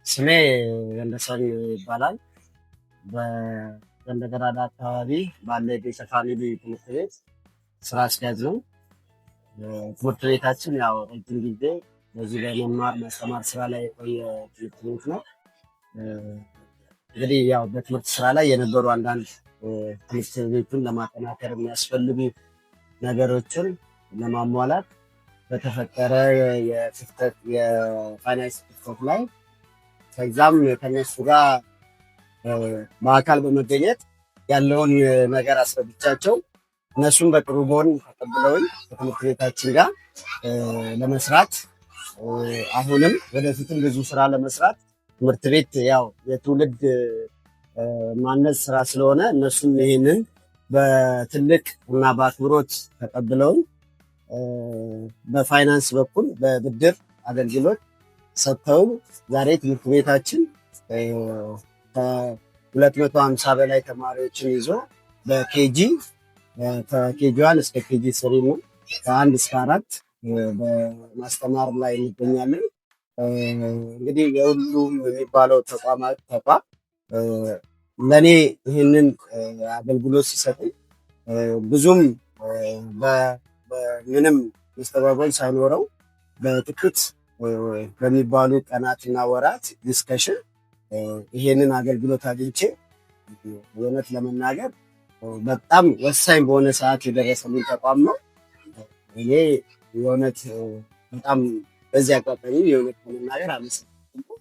ስሜ ወንደሰን ይባላል። በገንደገራዳ አካባቢ ባለ የቤተ ፋሚሊ ትምህርት ቤት ስራ አስኪያጅ ነው። ትምህርት ቤታችን ያው ረጅም ጊዜ በዚህ በመማር ማስተማር ስራ ላይ የቆየ ትምህርት ቤት ነው። እንግዲህ ያው በትምህርት ስራ ላይ የነበሩ አንዳንድ ትምህርት ቤቱን ለማጠናከር የሚያስፈልጉ ነገሮችን ለማሟላት በተፈጠረ የፋይናንስ ክፍተት ላይ ከዛም ከነሱ ጋር በአካል በመገኘት ያለውን ነገር አስረድቻቸው እነሱም በጥሩ ጎን ተቀብለውኝ ከትምህርት ቤታችን ጋር ለመስራት አሁንም ወደፊትም ብዙ ስራ ለመስራት ትምህርት ቤት ያው የትውልድ ማነጽ ስራ ስለሆነ እነሱም ይሄንን በትልቅ እና በአክብሮት ተቀብለውኝ በፋይናንስ በኩል በብድር አገልግሎት ሰጥተው ዛሬ ትምህርት ቤታችን ከ250 በላይ ተማሪዎችን ይዞ በኬጂ ከኬጂ 1 እስከ ኬጂ 3 ነው ከ1 እስከ 4 በማስተማር ላይ እንገኛለን። እንግዲህ የሁሉም የሚባለው ተቋም ለኔ ይህንን አገልግሎት ሲሰጠኝ ብዙም በምንም መስተጓጎል ሳይኖረው በጥቂት በሚባሉ ቀናትና ወራት ዲስከሽን ይሄንን አገልግሎት አግኝቼ የእውነት ለመናገር በጣም ወሳኝ በሆነ ሰዓት የደረሰልኝ ተቋም ነው። እኔ የእውነት በጣም በዚህ አጋጣሚ የእውነት ለመናገር አመሰግናለሁ።